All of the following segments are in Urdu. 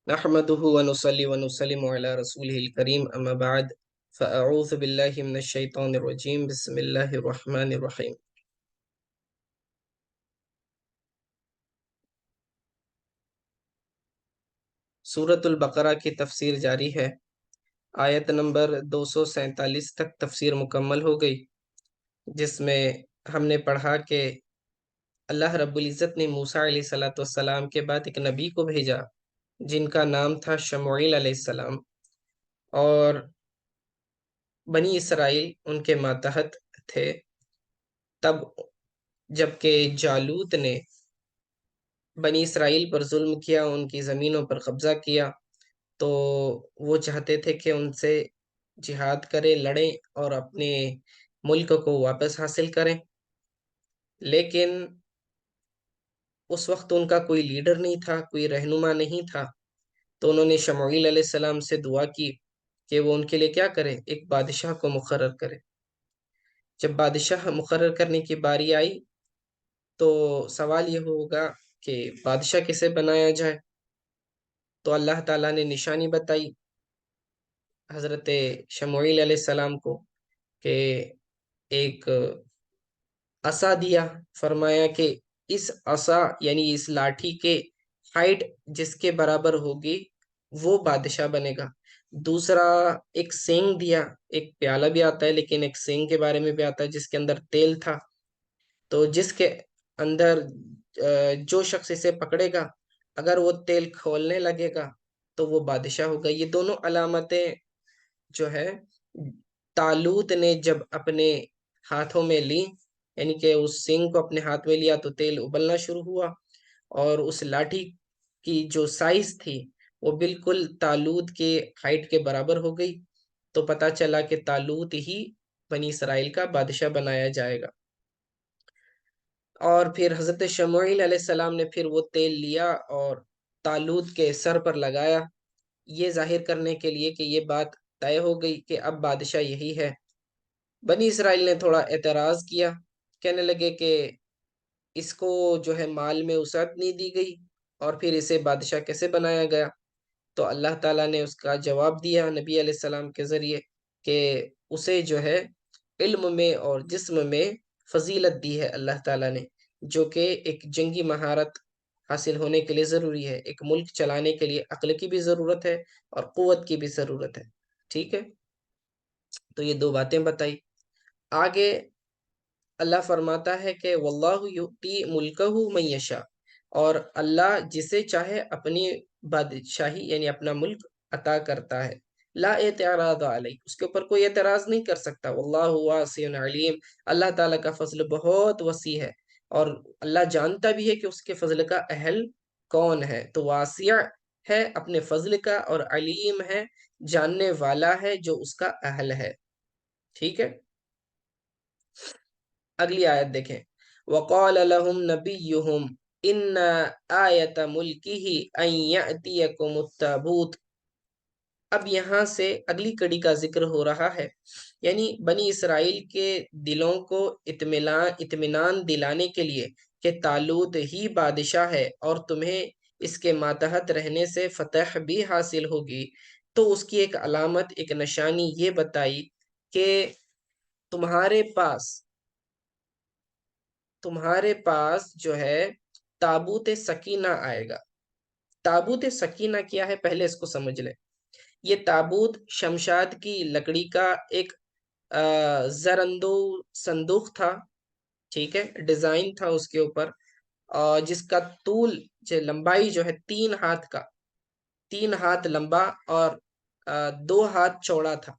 نحمده ونصلي ونسلم على رسوله الكريم أما بعد فأعوذ بالله من الشيطان الرجيم بسم الله الرحمن الرحيم سورة البقرہ کی تفسیر جاری ہے۔ آیت نمبر 247 تک تفسیر مکمل ہو گئی، جس میں ہم نے پڑھا کہ اللہ رب العزت نے موسیٰ علیہ السلام کے بعد ایک نبی کو بھیجا جن کا نام تھا شموئیل علیہ السلام، اور بنی اسرائیل ان کے ماتحت تھے۔ تب جبکہ جالوت نے بنی اسرائیل پر ظلم کیا، ان کی زمینوں پر قبضہ کیا، تو وہ چاہتے تھے کہ ان سے جہاد کریں، لڑیں اور اپنے ملک کو واپس حاصل کریں، لیکن اس وقت ان کا کوئی لیڈر نہیں تھا، کوئی رہنما نہیں تھا۔ تو انہوں نے شموئیل علیہ السلام سے دعا کی کہ وہ ان کے لیے کیا کرے، ایک بادشاہ کو مقرر کرے۔ جب بادشاہ مقرر کرنے کی باری آئی تو سوال یہ ہوگا کہ بادشاہ کسے بنایا جائے، تو اللہ تعالیٰ نے نشانی بتائی حضرت شموئیل علیہ السلام کو کہ ایک عصا دیا، فرمایا کہ اس عصا یعنی اس لاٹھی کے ہائٹ جس کے برابر ہوگی وہ بادشاہ بنے گا۔ دوسرا ایک سینگ دیا، ایک پیالہ بھی آتا ہے لیکن ایک سینگ کے بارے میں بھی آتا ہے جس کے اندر تیل تھا، تو جس کے اندر جو شخص اسے پکڑے گا اگر وہ تیل کھولنے لگے گا تو وہ بادشاہ ہوگا۔ یہ دونوں علامتیں جو ہے طالوت نے جب اپنے ہاتھوں میں لی، یعنی کہ اس سینگ کو اپنے ہاتھ میں لیا تو تیل ابلنا شروع ہوا، اور اس لاٹھی کی جو سائز تھی وہ بالکل طالوت کے ہائٹ کے برابر ہو گئی، تو پتہ چلا کہ طالوت ہی بنی اسرائیل کا بادشاہ بنایا جائے گا۔ اور پھر حضرت شموئیل علیہ السلام نے پھر وہ تیل لیا اور طالوت کے سر پر لگایا، یہ ظاہر کرنے کے لیے کہ یہ بات طے ہو گئی کہ اب بادشاہ یہی ہے۔ بنی اسرائیل نے تھوڑا اعتراض کیا، کہنے لگے کہ اس کو جو ہے مال میں وسعت نہیں دی گئی اور پھر اسے بادشاہ کیسے بنایا گیا؟ تو اللہ تعالیٰ نے اس کا جواب دیا نبی علیہ السلام کے ذریعے کہ اسے جو ہے علم میں اور جسم میں فضیلت دی ہے اللہ تعالیٰ نے، جو کہ ایک جنگی مہارت حاصل ہونے کے لیے ضروری ہے، ایک ملک چلانے کے لیے عقل کی بھی ضرورت ہے اور قوت کی بھی ضرورت ہے۔ ٹھیک ہے، تو یہ دو باتیں بتائی۔ آگے اللہ فرماتا ہے کہ واللہ یؤتی ملکہ من یشاء، اور اللہ جسے چاہے اپنی بادشاہی یعنی اپنا ملک عطا کرتا ہے۔ لا اعتراض علیہ، اس کے اوپر کوئی اعتراض نہیں کر سکتا۔ واللہ واسع علیم، اللہ تعالیٰ کا فضل بہت وسیع ہے اور اللہ جانتا بھی ہے کہ اس کے فضل کا اہل کون ہے، تو واسع ہے اپنے فضل کا اور علیم ہے، جاننے والا ہے جو اس کا اہل ہے۔ ٹھیک ہے، اگلی آیت دیکھیں۔ وَقَالَ لَهُمْ نَبِيُّهُمْ إِنَّ آیَةَ مُلْكِهِ أَن يَأْتِيَكُمُ التَّابُوتُ۔ اب یہاں سے اگلی کڑی کا ذکر ہو رہا ہے، یعنی بنی اسرائیل کے دلوں کو اطمینان دلانے کے لیے کہ طالوت ہی بادشاہ ہے اور تمہیں اس کے ماتحت رہنے سے فتح بھی حاصل ہوگی، تو اس کی ایک علامت، ایک نشانی یہ بتائی کہ تمہارے پاس جو ہے تابوت سکینہ آئے گا۔ تابوت سکینہ کیا ہے پہلے اس کو سمجھ لیں۔ یہ تابوت شمشاد کی لکڑی کا ایک زرندو صندوق تھا، ٹھیک ہے، ڈیزائن تھا اس کے اوپر، جس کا طول لمبائی جو ہے 3 ہاتھ لمبا اور 2 ہاتھ چوڑا تھا۔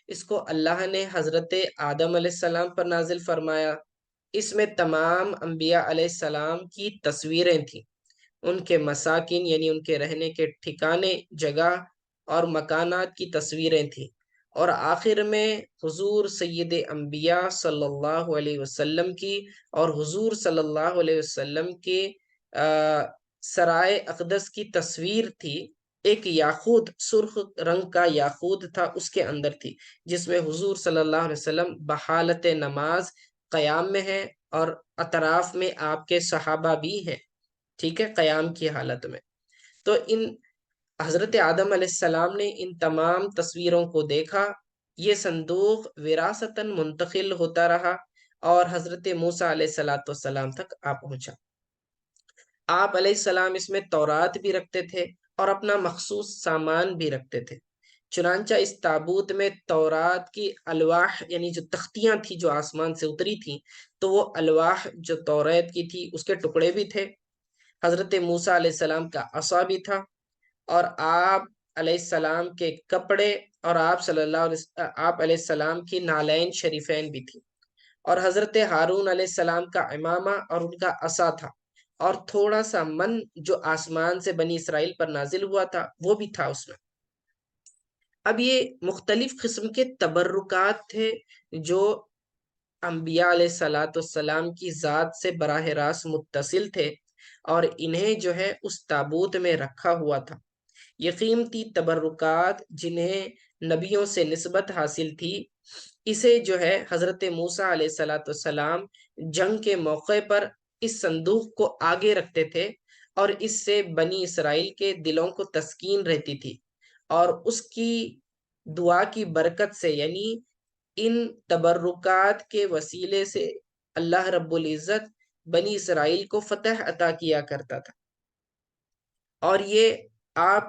اس کو اللہ نے حضرت آدم علیہ السلام پر نازل فرمایا۔ اس میں تمام انبیاء علیہ السلام کی تصویریں تھیں، ان کے مساکن یعنی ان کے رہنے کے ٹھکانے، جگہ اور مکانات کی تصویریں تھیں، اور آخر میں حضور سید انبیاء صلی اللہ علیہ وسلم کی اور حضور صلی اللہ علیہ وسلم کے سرائے اقدس کی تصویر تھی۔ ایک یاقوت، سرخ رنگ کا یاقوت تھا، اس کے اندر تھی، جس میں حضور صلی اللہ علیہ وسلم بحالت نماز قیام میں ہیں اور اطراف میں آپ کے صحابہ بھی ہیں، ٹھیک ہے، قیام کی حالت میں۔ تو ان حضرت آدم علیہ السلام نے ان تمام تصویروں کو دیکھا، یہ صندوق وراثتاً منتقل ہوتا رہا اور حضرت موسیٰ علیہ السلام تک آ پہنچا۔ آپ علیہ السلام اس میں تورات بھی رکھتے تھے اور اپنا مخصوص سامان بھی رکھتے تھے۔ چنانچہ اس تابوت میں تورات کی الواح یعنی جو تختیاں تھیں جو آسمان سے اتری تھیں، تو وہ الواح جو تورات کی تھی اس کے ٹکڑے بھی تھے۔ حضرت موسیٰ علیہ السلام کا عصا بھی تھا، اور آپ علیہ السلام کے کپڑے اور آپ علیہ السلام کی نالین شریفین بھی تھی، اور حضرت ہارون علیہ السلام کا امامہ اور ان کا عصا تھا، اور تھوڑا سا من جو آسمان سے بنی اسرائیل پر نازل ہوا تھا وہ بھی تھا اس میں۔ اب یہ مختلف قسم کے تبرکات تھے جو انبیاء علیہ السلام کی ذات سے براہ راست متصل تھے، اور انہیں جو ہے اس تابوت میں رکھا ہوا تھا۔ یہ قیمتی تبرکات جنہیں نبیوں سے نسبت حاصل تھی، اسے جو ہے حضرت موسیٰ علیہ السلام جنگ کے موقع پر اس صندوق کو آگے رکھتے تھے، اور اس سے بنی اسرائیل کے دلوں کو تسکین رہتی تھی، اور اس کی دعا کی برکت سے یعنی ان تبرکات کے وسیلے سے اللہ رب العزت بنی اسرائیل کو فتح عطا کیا کرتا تھا۔ اور یہ آپ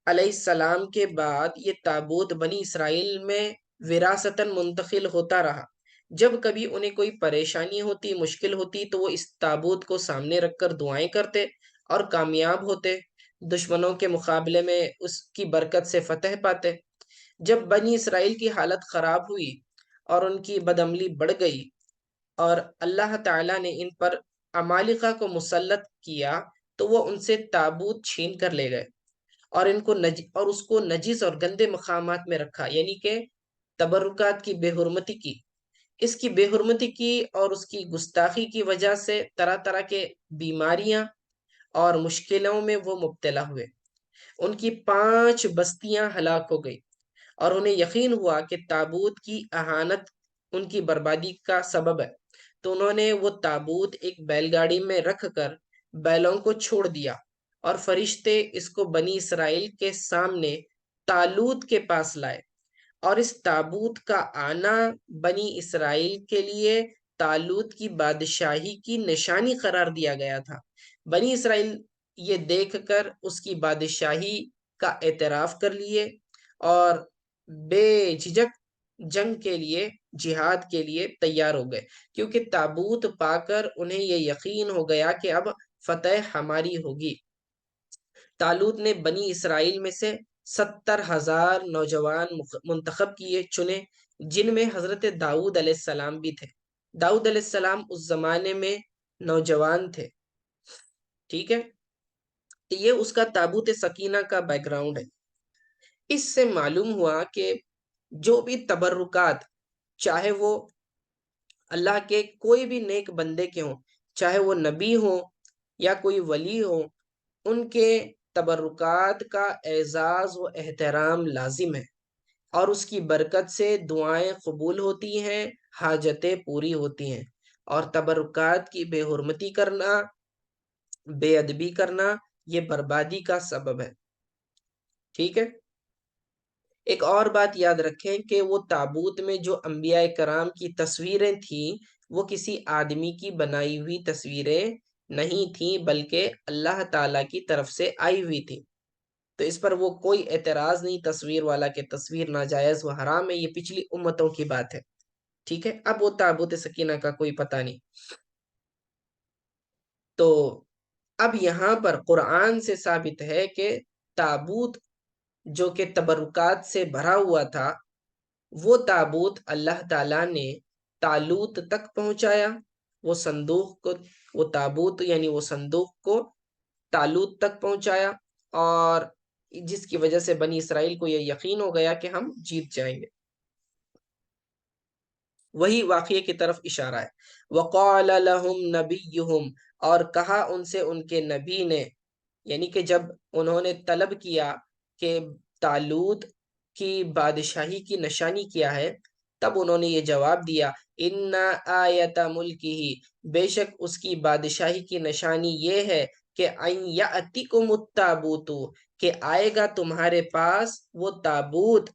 علیہ السلام کے بعد یہ تابوت بنی اسرائیل میں وراثتاً منتقل ہوتا رہا۔ جب کبھی انہیں کوئی پریشانی ہوتی، مشکل ہوتی، تو وہ اس تابوت کو سامنے رکھ کر دعائیں کرتے اور کامیاب ہوتے، دشمنوں کے مقابلے میں اس کی برکت سے فتح پاتے۔ جب بنی اسرائیل کی حالت خراب ہوئی اور ان کی بدعملی بڑھ گئی اور اللہ تعالیٰ نے ان پر عمالقہ کو مسلط کیا، تو وہ ان سے تابوت چھین کر لے گئے اور اور اس کو نجس اور گندے مقامات میں رکھا، یعنی کہ تبرکات کی بے حرمتی کی۔ اس کی بے حرمتی کی اور اس کی گستاخی کی وجہ سے طرح طرح کے بیماریاں اور مشکلوں میں وہ مبتلا ہوئے۔ ان کی 5 بستیاں ہلاک ہو گئی، اور انہیں یقین ہوا کہ تابوت کی اہانت ان کی بربادی کا سبب ہے، تو انہوں نے وہ تابوت ایک بیل گاڑی میں رکھ کر بیلوں کو چھوڑ دیا، اور فرشتے اس کو بنی اسرائیل کے سامنے تالوت کے پاس لائے، اور اس تابوت کا آنا بنی اسرائیل کے لیے تالوت کی بادشاہی کی نشانی قرار دیا گیا تھا۔ بنی اسرائیل یہ دیکھ کر اس کی بادشاہی کا اعتراف کر لیے، اور بے جھجک جنگ کے لیے، جہاد کے لیے تیار ہو گئے، کیونکہ تابوت پا کر انہیں یہ یقین ہو گیا کہ اب فتح ہماری ہوگی۔ طالوت نے بنی اسرائیل میں سے 70,000 نوجوان منتخب کیے، چنے، جن میں حضرت داؤد علیہ السلام بھی تھے۔ داؤد علیہ السلام اس زمانے میں نوجوان تھے، ٹھیک ہے؟ یہ اس کا تابوت سکینہ کا بیک گراؤنڈ ہے۔ اس سے معلوم ہوا کہ جو بھی تبرکات، چاہے وہ اللہ کے کوئی بھی نیک بندے کے ہوں، چاہے وہ نبی ہوں یا کوئی ولی ہوں، ان کے تبرکات کا اعزاز و احترام لازم ہے، اور اس کی برکت سے دعائیں قبول ہوتی ہیں، حاجتیں پوری ہوتی ہیں، اور تبرکات کی بے حرمتی کرنا، بے ادبی کرنا، یہ بربادی کا سبب ہے، ٹھیک ہے؟ ایک اور بات یاد رکھیں کہ وہ تابوت میں جو انبیاء کرام کی تصویریں تھیں، وہ کسی آدمی کی بنائی ہوئی تصویریں نہیں تھیں، بلکہ اللہ تعالیٰ کی طرف سے آئی ہوئی تھی۔ تو اس پر وہ کوئی اعتراض نہیں تصویر والا کہ تصویر ناجائز و حرام ہے، یہ پچھلی امتوں کی بات ہے، ٹھیک ہے؟ اب وہ تابوت سکینہ کا کوئی پتہ نہیں۔ تو اب یہاں پر قرآن سے ثابت ہے کہ تابوت جو کہ تبرکات سے بھرا ہوا تھا، وہ تابوت اللہ تعالیٰ نے تالوت تک پہنچایا، وہ صندوق کو، وہ تابوت یعنی وہ صندوق کو تالوت تک پہنچایا، اور جس کی وجہ سے بنی اسرائیل کو یہ یقین ہو گیا کہ ہم جیت جائیں گے۔ وہی واقعے کی طرف اشارہ ہے۔ وَقَالَ لَهُمْ نَبِيُّهُمْ، اور کہا ان سے ان کے نبی نے، یعنی کہ جب انہوں نے طلب کیا کہ طالوت کی بادشاہی کی نشانی کیا ہے، تب انہوں نے یہ جواب دیا، إِنَّ آیَةَ مُلْكِهِ، بے شک اس کی بادشاہی کی نشانی یہ ہے کہ أَن يَأْتِكُمُ التَّابُوتُ، کہ آئے گا تمہارے پاس وہ تابوت،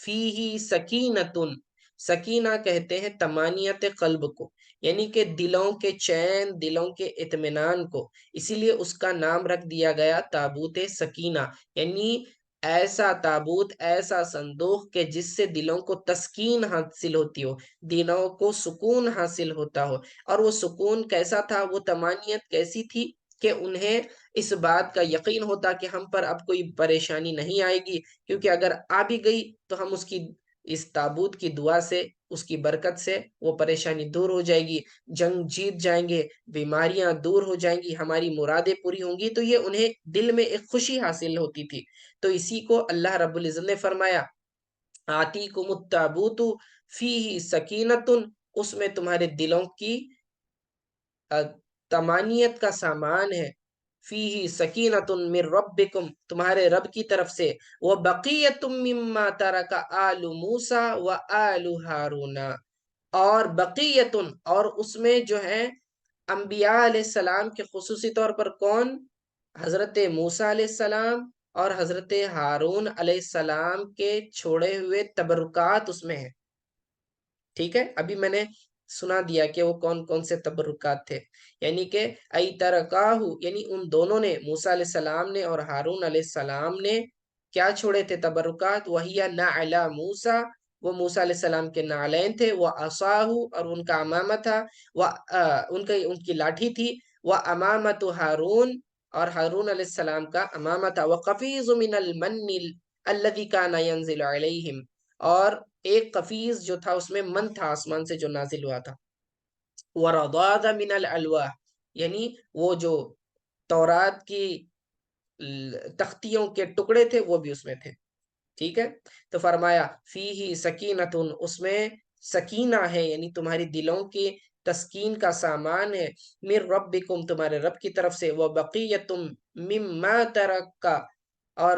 فیہی سکینتن، سکینہ کہتے ہیں تمانیت قلب کو، یعنی کہ دلوں کے چین، دلوں کے اطمینان کو، اسی لیے اس کا نام رکھ دیا گیا تابوت سکینہ، یعنی ایسا تابوت، ایسا صندوق کہ جس سے دلوں کو تسکین حاصل ہوتی ہو، دلوں کو سکون حاصل ہوتا ہو۔ اور وہ سکون کیسا تھا، وہ طمانینت کیسی تھی کہ انہیں اس بات کا یقین ہوتا کہ ہم پر اب کوئی پریشانی نہیں آئے گی، کیونکہ اگر آ بھی گئی تو ہم اس تابوت کی دعا سے، اس کی برکت سے وہ پریشانی دور ہو جائے گی، جنگ جیت جائیں گے، بیماریاں دور ہو جائیں گی، ہماری مرادیں پوری ہوں گی، تو یہ انہیں دل میں ایک خوشی حاصل ہوتی تھی۔ تو اسی کو اللہ رب العزت نے فرمایا آتیکم التابوت فیہ سکینتن، اس میں تمہارے دلوں کی طمانینت کا سامان ہے، فیہ سکینتن من ربکم، تمہارے رب کی طرف سے، وبقیت مما ترک آل موسیٰ و آل ہارون، اور بقیتن، اور اس میں جو ہے انبیاء علیہ السلام کے خصوصی طور پر کون؟ حضرت موسیٰ علیہ السلام اور حضرت ہارون علیہ السلام کے چھوڑے ہوئے تبرکات اس میں ہیں۔ ٹھیک ہے، ابھی میں نے سنا دیا کہ وہ کون کون سے تبرکات تھے، یعنی کہ ای ترکاہو، یعنی ان دونوں نے، موسیٰ علیہ السلام نے اور ہارون علیہ السلام نے کیا چھوڑے تھے تبرکات؟ وہی نعل موسیٰ، وہ موسیٰ علیہ السلام کے نعلین تھے، وہ عصاہو، اور ان کا امامہ تھا، وہ ان کی لاٹھی تھی، وہ امامت ہارون، اور ہارون علیہ السلام کا امامہ تھا، وقفیظ من المن الذی کان ینزل علیہم، اور ایک قفیز جو تھا اس میں من تھا آسمان سے جو نازل ہوا تھا، وَرَضَادَ مِنَ الْأَلْوَاحِ، یعنی وہ جو تورات کی تختیوں کے ٹکڑے تھے وہ بھی اس میں تھے۔ ٹھیک ہے، تو فرمایا فیہ سکینتن، اس میں سکینہ ہے، یعنی تمہاری دلوں کی تسکین کا سامان ہے، من ربکم، تمہارے رب کی طرف سے، وبقیتم مما ترک، اور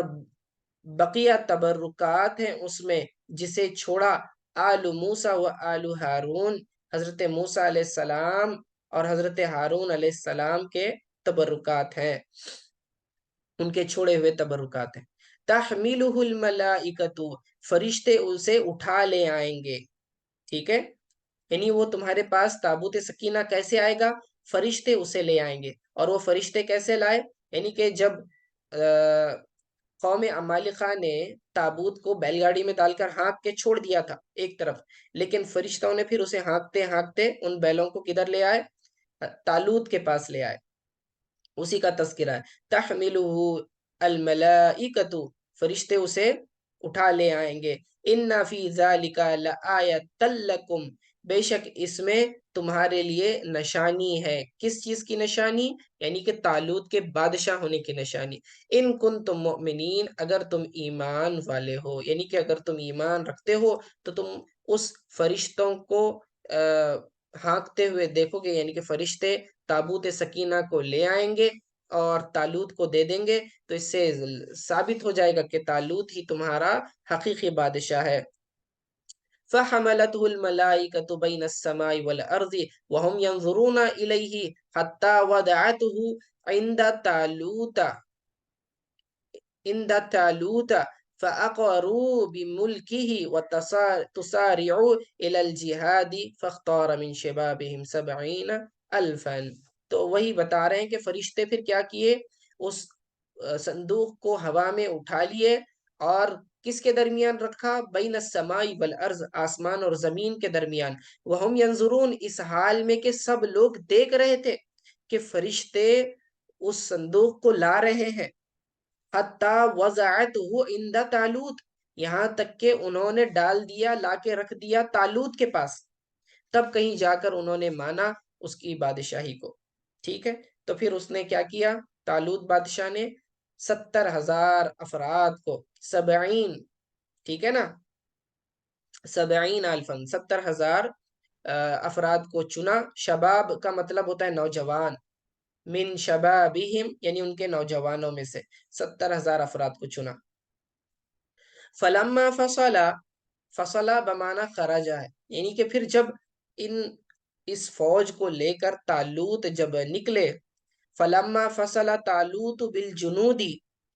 بقیہ تبرکات ہیں اس میں جسے چھوڑا آل موسیٰ و آل ہارون، حضرت موسیٰ علیہ السلام اور حضرت ہارون علیہ السلام کے تبرکات ہیں، ان کے چھوڑے ہوئے تبرکات ہیں۔ تحملہ الملائکۃ، فرشتے اسے اٹھا لے آئیں گے۔ ٹھیک ہے، یعنی وہ تمہارے پاس تابوت سکینہ کیسے آئے گا؟ فرشتے اسے لے آئیں گے، اور وہ فرشتے کیسے لائے؟ یعنی کہ جب قوم عمالقہ نے تابوت کو بیل گاڑی میں ڈال کر ہانک کے چھوڑ دیا تھا ایک طرف، لیکن فرشتوں نے پھر اسے ہانکتے ہانکتے ان بیلوں کو کدھر لے آئے؟ تالوت کے پاس لے آئے، اسی کا تذکرہ ہے، تحملہ الملائکۃ، فرشتے اسے اٹھا لے آئیں گے، ان فی ذالک لآیۃ لکم، بے شک اس میں تمہارے لیے نشانی ہے۔ کس چیز کی نشانی؟ یعنی کہ طالوت کے بادشاہ ہونے کی نشانی، ان کنتم مؤمنین، اگر تم ایمان والے ہو، یعنی کہ اگر تم ایمان رکھتے ہو تو تم اس فرشتوں کو ہانکتے ہوئے دیکھو گے، یعنی کہ فرشتے تابوت سکینہ کو لے آئیں گے اور طالوت کو دے دیں گے، تو اس سے ثابت ہو جائے گا کہ طالوت ہی تمہارا حقیقی بادشاہ ہے۔ فَحَمَلَتْهُ الْمَلَائِكَةُ بَيْنَ السَّمَاءِ وَالْأَرْضِ وَهُمْ يَنْظُرُونَ إِلَيْهِ حَتَّى وَضَعَتْهُ عِنْدَ تَالُوتَ فَأَقَرُوا بِمُلْكِهِ وَتُسَارِعُوا إِلَى الْجِهَادِ فَاخْتَارَ مِنْ شِبَابِهِمْ 70 أَلْفًا۔ تو وہی بتا رہے ہیں کہ فرشتے پھر کیا کیے، اس صندوق کو ہوا میں اٹھا لیے اور کس کے درمیان رکھا؟ بین السماء والارض، آسمان اور زمین کے درمیان، وہم ینظرون، اس حال میں کہ سب لوگ دیکھ رہے تھے کہ فرشتے اس صندوق کو لا رہے ہیں، حتی وضعته عند طالوت، یہاں تک کہ انہوں نے ڈال دیا، لا کے رکھ دیا طالوت کے پاس، تب کہیں جا کر انہوں نے مانا اس کی بادشاہی کو۔ ٹھیک ہے، تو پھر اس نے کیا کیا؟ طالوت بادشاہ نے 70,000 افراد کو، 70، ٹھیک ہے نا، 70 الفن، 70,000 افراد کو چنا، شباب کا مطلب ہوتا ہے نوجوان، من شبابہم یعنی ان کے نوجوانوں میں سے 70,000 افراد کو چنا۔ فلما فصلا بمانا خرجا ہے، یعنی کہ پھر جب اس فوج کو لے کر طالوت جب نکلے، فلما فصل طالوت بالجنودی،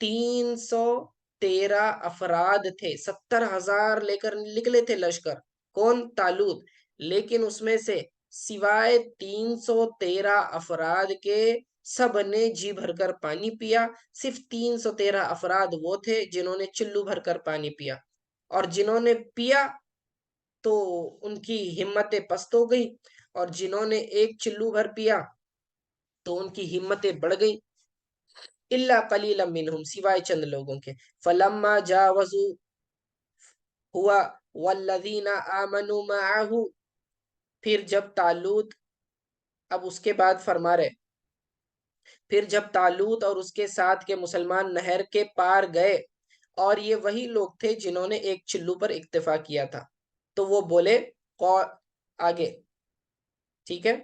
300 افراد تھے، 70,000 لے کر نکلے تھے لشکر، کون؟ طالوت، لیکن اس میں سے سوائے 313 افراد کے سب نے جی بھر کر پانی پیا، صرف 313 افراد وہ تھے جنہوں نے چلو بھر کر پانی پیا، اور جنہوں نے پیا تو ان کی ہمتیں پست ہو گئی، اور جنہوں نے ایک چلو بھر پیا تو ان کی ہمتیں بڑھ گئی، الا قلیلا منہم، سوائے چند لوگوں کے، فلما جاوزوا ہوا والذین آمنوا معه، پھر جب طالوت، اب اس کے بعد فرما رہے، پھر جب طالوت اور اس کے ساتھ کے مسلمان نہر کے پار گئے، اور یہ وہی لوگ تھے جنہوں نے ایک چلو پر اکتفا کیا تھا، تو وہ بولے آگے، ٹھیک ہے،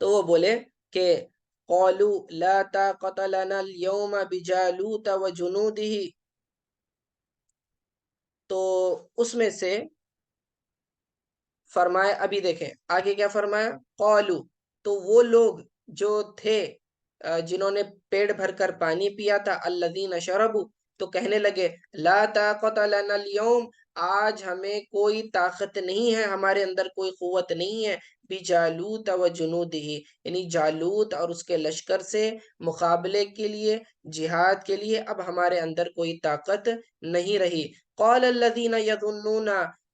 تو وہ بولے کہ قالوا لا طاقت لنا اليوم بجالوت وجنوده، تو اس میں سے فرمایا، ابھی دیکھیں آگے کیا فرمایا، قالو، تو وہ لوگ جو تھے جنہوں نے پیڑ بھر کر پانی پیا تھا، الذین شربوا، تو کہنے لگے لا طاقت لنا اليوم، آج ہمیں کوئی طاقت نہیں ہے، ہمارے اندر کوئی قوت نہیں ہے، بجالوت و جنودہ، یعنی جالوت اور اس کے لشکر سے مقابلے کے لیے، جہاد کے لیے اب ہمارے اندر کوئی طاقت نہیں رہی۔ قال الذین یظنون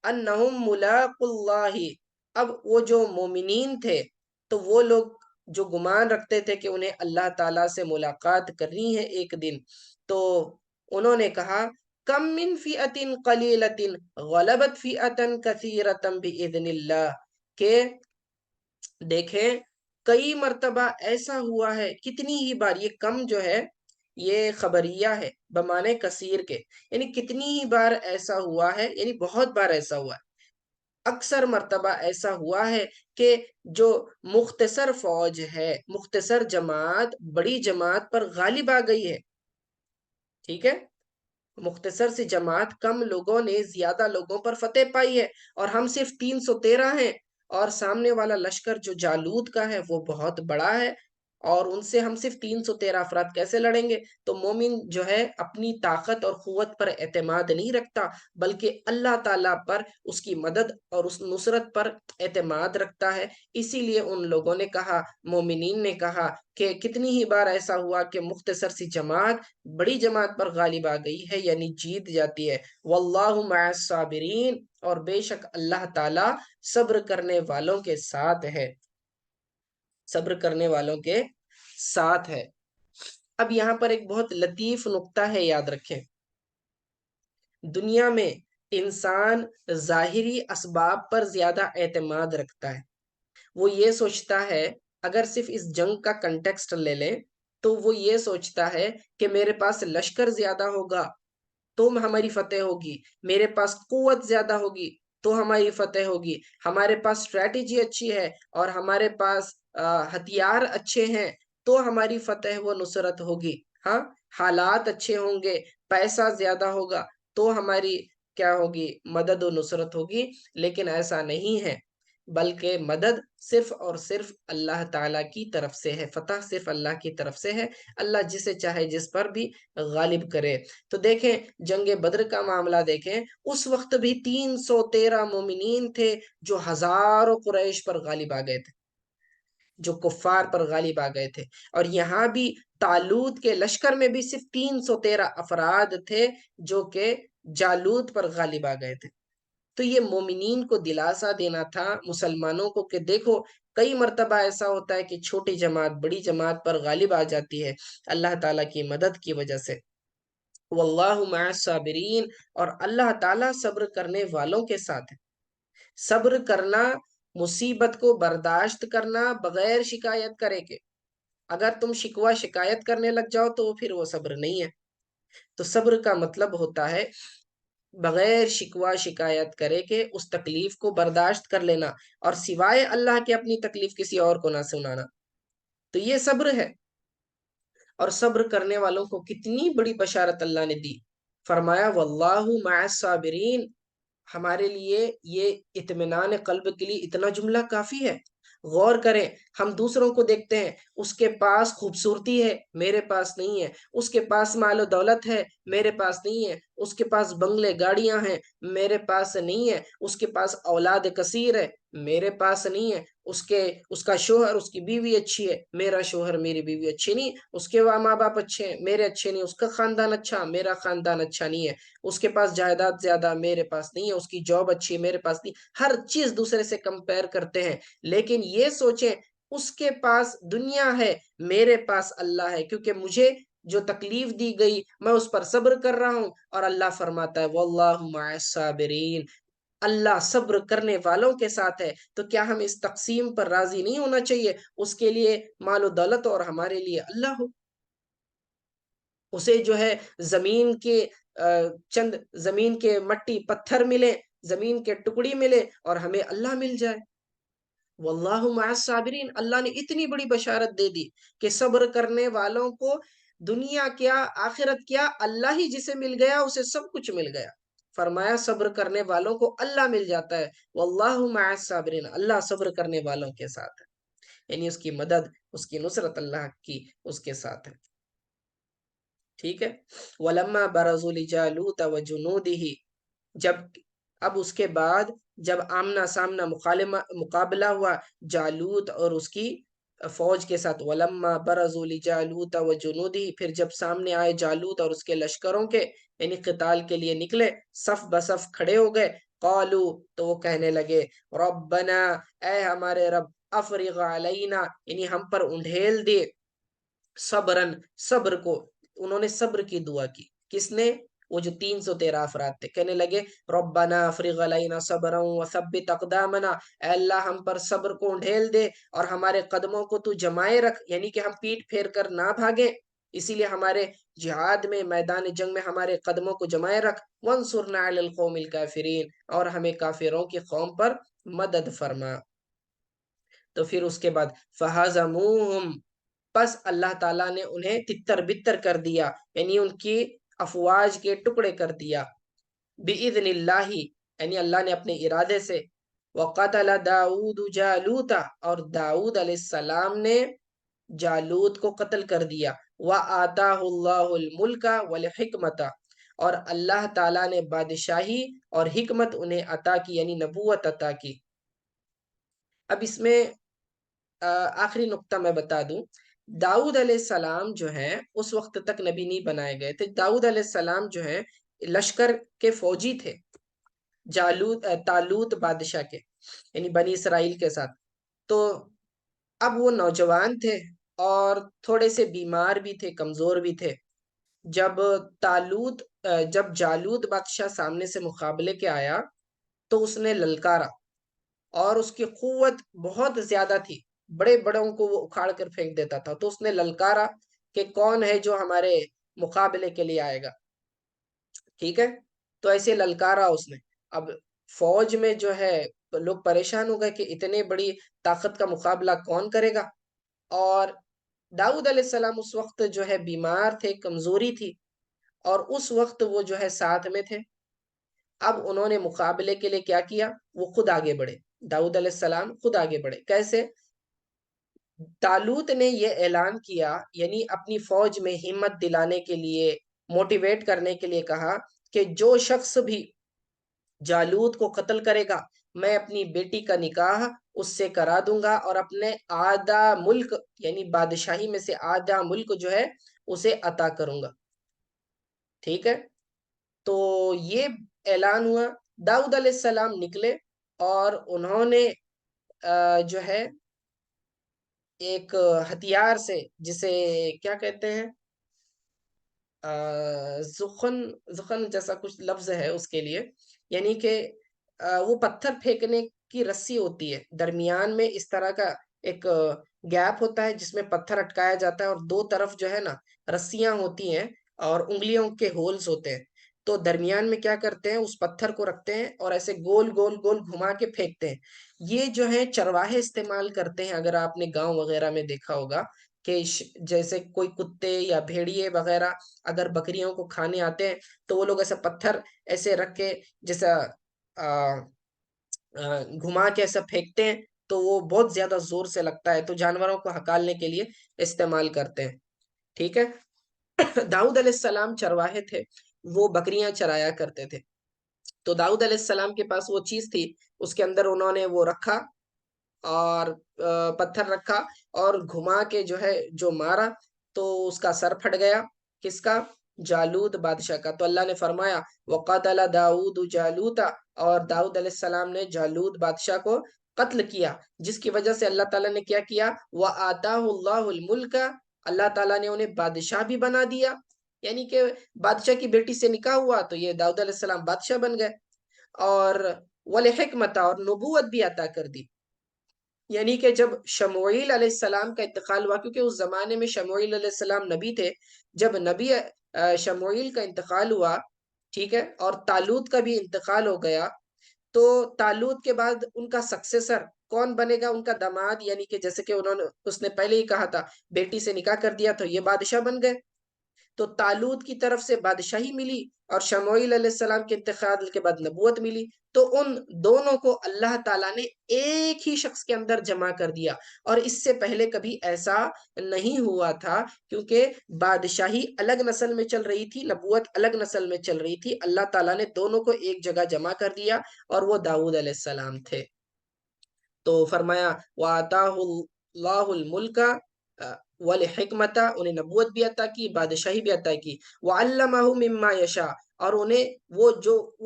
انہم ملاق اللہ، اب وہ جو مومنین تھے تو وہ لوگ جو گمان رکھتے تھے کہ انہیں اللہ تعالیٰ سے ملاقات کرنی ہے ایک دن، تو انہوں نے کہا کم من فئت قلیلت غلبت فئتا کثیرتا بإذن اللہ، کہ دیکھیں کئی مرتبہ ایسا ہوا ہے، کتنی ہی بار، یہ کم جو ہے یہ خبریہ ہے بمانے کثیر کے، یعنی کتنی ہی بار ایسا ہوا ہے، یعنی بہت بار ایسا ہوا ہے، اکثر مرتبہ ایسا ہوا ہے کہ جو مختصر فوج ہے، مختصر جماعت بڑی جماعت پر غالب آ گئی ہے، ٹھیک ہے، مختصر سی جماعت کم لوگوں نے زیادہ لوگوں پر فتح پائی ہے، اور ہم صرف 313 ہیں، اور سامنے والا لشکر جو جالوت کا ہے وہ بہت بڑا ہے، اور ان سے ہم صرف 313 افراد کیسے لڑیں گے؟ تو مومن جو ہے اپنی طاقت اور قوت پر اعتماد نہیں رکھتا، بلکہ اللہ تعالیٰ پر، اس کی مدد اور اس نصرت پر اعتماد رکھتا ہے۔ اسی لیے ان لوگوں نے کہا، مومنین نے کہا کہ کتنی ہی بار ایسا ہوا کہ مختصر سی جماعت بڑی جماعت پر غالب آ گئی ہے، یعنی جیت جاتی ہے، واللہ مع الصابرین، اور بے شک اللہ تعالی صبر کرنے والوں کے ساتھ ہے، صبر کرنے والوں کے ساتھ ہے۔ اب یہاں پر ایک بہت لطیف نقطہ ہے، یاد رکھیں، دنیا میں انسان ظاہری اسباب پر زیادہ اعتماد رکھتا ہے، وہ یہ سوچتا ہے، اگر صرف اس جنگ کا کنٹیکسٹ لے لیں تو وہ یہ سوچتا ہے کہ میرے پاس لشکر زیادہ ہوگا تو ہماری فتح ہوگی، میرے پاس قوت زیادہ ہوگی تو ہماری فتح ہوگی، ہمارے پاس اسٹریٹجی اچھی ہے اور ہمارے پاس ہتھیار اچھے ہیں تو ہماری فتح و نصرت ہوگی، ہاں، حالات اچھے ہوں گے، پیسہ زیادہ ہوگا تو ہماری کیا ہوگی؟ مدد و نصرت ہوگی، لیکن ایسا نہیں ہے، بلکہ مدد صرف اور صرف اللہ تعالیٰ کی طرف سے ہے، فتح صرف اللہ کی طرف سے ہے، اللہ جسے چاہے جس پر بھی غالب کرے۔ تو دیکھیں جنگ بدر کا معاملہ دیکھیں، اس وقت بھی 313 مومنین تھے جو ہزاروں قریش پر غالب آ گئے تھے، جو کفار پر غالب آ گئے تھے، اور یہاں بھی طالوت کے لشکر میں بھی صرف 313 افراد تھے جو کہ جالوت پر غالب آ گئے تھے۔ تو یہ مومنین کو دلاسا دینا تھا مسلمانوں کو کہ دیکھو کئی مرتبہ ایسا ہوتا ہے کہ چھوٹی جماعت بڑی جماعت پر غالب آ جاتی ہے اللہ تعالیٰ کی مدد کی وجہ سے، واللہ مع الصابرین، اور اللہ تعالیٰ صبر کرنے والوں کے ساتھ ہے۔ صبر کرنا، مصیبت کو برداشت کرنا بغیر شکایت کرے کے، اگر تم شکوہ شکایت کرنے لگ جاؤ تو پھر وہ صبر نہیں ہے۔ تو صبر کا مطلب ہوتا ہے بغیر شکوہ شکایت کرے کہ اس تکلیف کو برداشت کر لینا، اور سوائے اللہ کے اپنی تکلیف کسی اور کو نہ سنانا، تو یہ صبر ہے۔ اور صبر کرنے والوں کو کتنی بڑی بشارت اللہ نے دی، فرمایا واللہ مع الصابرین، ہمارے لیے یہ اطمینان قلب کے لیے اتنا جملہ کافی ہے۔ غور کریں، ہم دوسروں کو دیکھتے ہیں، اس کے پاس خوبصورتی ہے، میرے پاس نہیں ہے، اس کے پاس مال و دولت ہے، میرے پاس نہیں ہے، اس کے پاس بنگلے گاڑیاں ہیں، میرے پاس نہیں ہے، اس کے پاس اولاد کثیر ہے، میرے پاس نہیں ہے، اس کا شوہر، اس کی بیوی اچھی ہے، میرا شوہر میری بیوی اچھی نہیں، اس کے ماں باپ اچھے ہیں، میرے اچھے نہیں، اس کا خاندان اچھا، میرا خاندان اچھا نہیں ہے، اس کے پاس جائیداد زیادہ، میرے پاس نہیں ہے، اس کی جاب اچھی ہے، میرے پاس نہیں، ہر چیز دوسرے سے کمپیئر کرتے ہیں۔ لیکن یہ سوچیں، اس کے پاس دنیا ہے، میرے پاس اللہ ہے، کیونکہ مجھے جو تکلیف دی گئی میں اس پر صبر کر رہا ہوں، اور اللہ فرماتا ہے واللہ مع الصابرین، اللہ صبر کرنے والوں کے ساتھ ہے۔ تو کیا ہم اس تقسیم پر راضی نہیں ہونا چاہیے؟ اس کے لیے مال و دولت اور ہمارے لیے اللہ ہو، اسے جو ہے زمین کے چند زمین کے مٹی پتھر ملے، زمین کے ٹکڑی ملے، اور ہمیں اللہ مل جائے۔ واللہ مع الصابرین، اللہ نے اتنی بڑی بشارت دے دی کہ صبر کرنے والوں کو دنیا کیا آخرت کیا، اللہ ہی جسے مل گیا اسے سب کچھ مل گیا۔ فرمایا صبر کرنے والوں کو اللہ مل جاتا ہے، واللہ مع الصابرین، اللہ صبر کرنے والوں کے ساتھ ہے، یعنی اس کی مدد، اس کی نصرت اللہ کی اس کے ساتھ ہے۔ ٹھیک ہے، وَلَمَّا بَرَزُوا لِجَالُوتَ وَجُنُودِهِ، جب اب اس کے بعد جب آمنا سامنا مقابلہ ہوا جالوت اور اس کی فوج کے ساتھ، وَلَمَّا بَرَزُوا لِجَالُوتَ وَجُنُودِهِ، پھر جب سامنے آئے جالوت اور اس کے لشکروں کے، یعنی قتال کے لیے نکلے، صف بصف کھڑے ہو گئے، قالو، تو وہ کہنے لگے، ربنا، اے ہمارے رب، افرغ علینا، یعنی ہم پر انڈھیل دے، صبرن، صبر کو، انہوں نے صبر کی دعا کی، کس نے؟ وہ جو 313 افراد تھے، کہنے لگے ربنا افرغ علینا صبرا وثبت اقدامنا، اے اللہ ہم پر صبر کو ڈھیل دے اور ہمارے قدموں کو تو جمائے رکھ، یعنی کہ ہم پیٹ پھیر کر نہ بھاگیں، اسی لیے ہمارے جہاد میں، میدان جنگ میں ہمارے قدموں کو جمائے رکھ، وانصرنا علی القوم الکافرین، اور ہمیں کافروں کی قوم پر مدد فرما۔ تو پھر اس کے بعد فہزموہم، پس اللہ تعالیٰ نے انہیں تتر بتر کر دیا، یعنی ان کی افواج کے ٹکڑے کر دیا، بِإِذْنِ اللہ، یعنی اللہ نے اپنے ارادے سے، وَقَتَلَ دَاوُدُ جَالُوتَ، اور داؤد علیہ السلام نے جالوت کو قتل کر دیا، وَآتَاهُ اللَّهُ الْمُلْكَ وَالْحِكْمَةَ، اور اللہ تعالیٰ نے بادشاہی اور حکمت انہیں عطا کی، یعنی نبوت عطا کی۔ اب اس میں آخری نقطہ میں بتا دوں، داؤد علیہ السلام جو ہے اس وقت تک نبی نہیں بنائے گئے تھے، داؤد علیہ السلام جو ہے لشکر کے فوجی تھے، طالوت بادشاہ کے، یعنی بنی اسرائیل کے ساتھ، تو اب وہ نوجوان تھے اور تھوڑے سے بیمار بھی تھے، کمزور بھی تھے۔ جب جب جالوت بادشاہ سامنے سے مقابلے کے آیا تو اس نے للکارا، اور اس کی قوت بہت زیادہ تھی، بڑے بڑوں کو وہ اکھاڑ کر پھینک دیتا تھا، تو اس نے للکارا کہ کون ہے جو ہمارے مقابلے کے لیے آئے گا، ٹھیک ہے، تو ایسے للکارا اس نے۔ اب فوج میں جو ہے لوگ پریشان ہو گئے کہ اتنے بڑی طاقت کا مقابلہ کون کرے گا، اور داؤد علیہ السلام اس وقت جو ہے بیمار تھے، کمزوری تھی، اور اس وقت وہ جو ہے ساتھ میں تھے۔ اب انہوں نے مقابلے کے لیے کیا کیا، وہ خود آگے بڑھے، داؤد علیہ السلام خود آگے بڑھے، کیسے؟ طالوت نے یہ اعلان کیا، یعنی اپنی فوج میں ہمت دلانے کے لیے، موٹیویٹ کرنے کے لیے کہا کہ جو شخص بھی جالوت کو قتل کرے گا، میں اپنی بیٹی کا نکاح اس سے کرا دوں گا، اور اپنے آدھا ملک، یعنی بادشاہی میں سے آدھا ملک جو ہے اسے عطا کروں گا، ٹھیک ہے۔ تو یہ اعلان ہوا، داؤد علیہ السلام نکلے، اور انہوں نے جو ہے ایک ہتھیار سے، جسے کیا کہتے ہیں، زخن جیسا کچھ لفظ ہے اس کے لیے، یعنی کہ وہ پتھر پھینکنے کی رسی ہوتی ہے، درمیان میں اس طرح کا ایک گیپ ہوتا ہے جس میں پتھر اٹکایا جاتا ہے، اور دو طرف جو ہے نا رسیاں ہوتی ہیں اور انگلیوں کے ہولز ہوتے ہیں، تو درمیان میں کیا کرتے ہیں، اس پتھر کو رکھتے ہیں اور ایسے گول گول گول گھما کے پھینکتے ہیں۔ یہ جو ہے چرواہے استعمال کرتے ہیں، اگر آپ نے گاؤں وغیرہ میں دیکھا ہوگا کہ جیسے کوئی کتے یا بھیڑیے وغیرہ اگر بکریوں کو کھانے آتے ہیں تو وہ لوگ ایسے پتھر ایسے رکھ کے، جیسا گھما کے ایسا پھینکتے ہیں تو وہ بہت زیادہ زور سے لگتا ہے، تو جانوروں کو ہکالنے کے لیے استعمال کرتے ہیں. ٹھیک ہے. داؤد علیہ السلام چرواہے تھے، وہ بکریاں چرایا کرتے تھے. تو داؤد علیہ السلام کے پاس وہ چیز تھی، اس کے اندر انہوں نے وہ رکھا اور پتھر رکھا اور گھما کے جو مارا تو اس کا سر پھٹ گیا. کس کا؟ جالوت بادشاہ کا. تو اللہ نے فرمایا وَقَتَلَ دَاوُدُ جَالُوتَ، اور داؤد علیہ السلام نے جالوت بادشاہ کو قتل کیا، جس کی وجہ سے اللہ تعالیٰ نے کیا کیا؟ وَآتَاهُ اللَّهُ الْمُلْكَ، اللہ تعالیٰ نے انہیں بادشاہ بھی بنا دیا. یعنی کہ بادشاہ کی بیٹی سے نکاح ہوا تو یہ داؤد علیہ السلام بادشاہ بن گئے. اور وَلِحِکْمَةَ، اور نبوت بھی عطا کر دی. یعنی کہ جب شموئیل علیہ السلام کا انتقال ہوا، کیونکہ اس زمانے میں شموئیل علیہ السلام نبی تھے، جب نبی شموئیل کا انتقال ہوا، ٹھیک ہے، اور طالوت کا بھی انتقال ہو گیا، تو طالوت کے بعد ان کا سکسیسر کون بنے گا؟ ان کا داماد، یعنی کہ جیسے کہ اس نے پہلے ہی کہا تھا بیٹی سے نکاح کر دیا تو یہ بادشاہ بن گئے. تو طالوت کی طرف سے بادشاہی ملی اور شموئیل علیہ السلام کے انتقال کے بعد نبوت ملی. تو ان دونوں کو اللہ تعالیٰ نے ایک ہی شخص کے اندر جمع کر دیا، اور اس سے پہلے کبھی ایسا نہیں ہوا تھا، کیونکہ بادشاہی الگ نسل میں چل رہی تھی، نبوت الگ نسل میں چل رہی تھی. اللہ تعالیٰ نے دونوں کو ایک جگہ جمع کر دیا اور وہ داؤد علیہ السلام تھے. تو فرمایا وَآتَاهُ اللَّهُ الْمُلْكَ وَالْحِکْمَةَ، انہیں نبوت بھی عطا کی، بادشاہی بھی عطا کی. وَعَلَّمَهُ مِمَّا يَشَاءُ، اور انہیں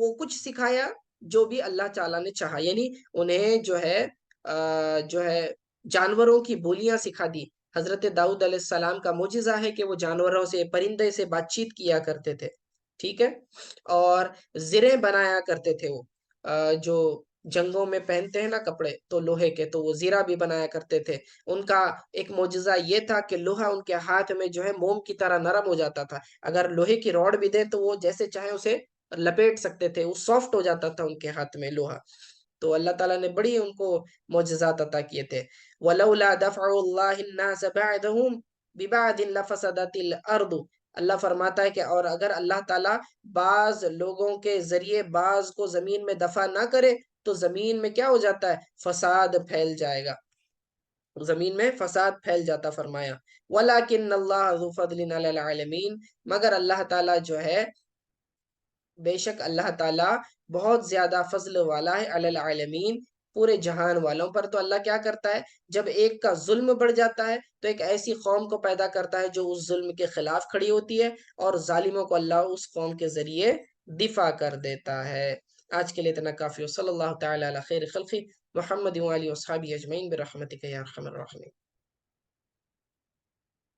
وہ کچھ سکھایا جو بھی اللہ تعالیٰ نے چاہا. یعنی انہیں جو ہے جانوروں کی بولیاں سکھا دی. حضرت داؤد علیہ السلام کا معجزہ ہے کہ وہ جانوروں سے، پرندے سے بات چیت کیا کرتے تھے. ٹھیک ہے. اور زریں بنایا کرتے تھے. وہ جو جنگوں میں پہنتے ہیں نا کپڑے تو لوہے کے، تو وہ زیرہ بھی بنایا کرتے تھے. ان کا ایک معجزہ یہ تھا کہ لوہا ان کے ہاتھ میں موم کی طرح نرم ہو جاتا تھا. اگر لوہے کی روڈ بھی دیں تو وہ جیسے چاہیں اسے لپیٹ سکتے تھے، وہ سافٹ ہو جاتا تھا ان کے ہاتھ میں لوہا. تو اللہ تعالیٰ نے بڑی ان کو معجزات عطا کیے تھے. وَلَوْلَا دَفْعُ اللَّهِ النَّاسَ بَعْدَهُمْ بِبَعْدٍ لَفَسَدَتِ الْأَرْضُ، اللہ فرماتا ہے کہ اور اگر اللہ تعالیٰ بعض لوگوں کے ذریعے بعض کو زمین میں دفع نہ کرے تو زمین میں کیا ہو جاتا ہے؟ فساد پھیل جائے گا، زمین میں فساد پھیل جاتا. فرمایا وَلَكِنَّ اللَّهَ ذُو فَضْلٍ عَلَى الْعَالَمِينَ، مگر اللہ تعالیٰ بے شک اللہ تعالیٰ بہت زیادہ فضل والا ہے، علی العالمین، پورے جہان والوں پر. تو اللہ کیا کرتا ہے؟ جب ایک کا ظلم بڑھ جاتا ہے تو ایک ایسی قوم کو پیدا کرتا ہے جو اس ظلم کے خلاف کھڑی ہوتی ہے، اور ظالموں کو اللہ اس قوم کے ذریعے دفاع کر دیتا ہے. آج کے لیے اتنا کافی. و صلی اللہ تعالی علی خیر خلقی محمد و آلہ و صحابہ اجمعین برحمتک یا ارحم الراحمین.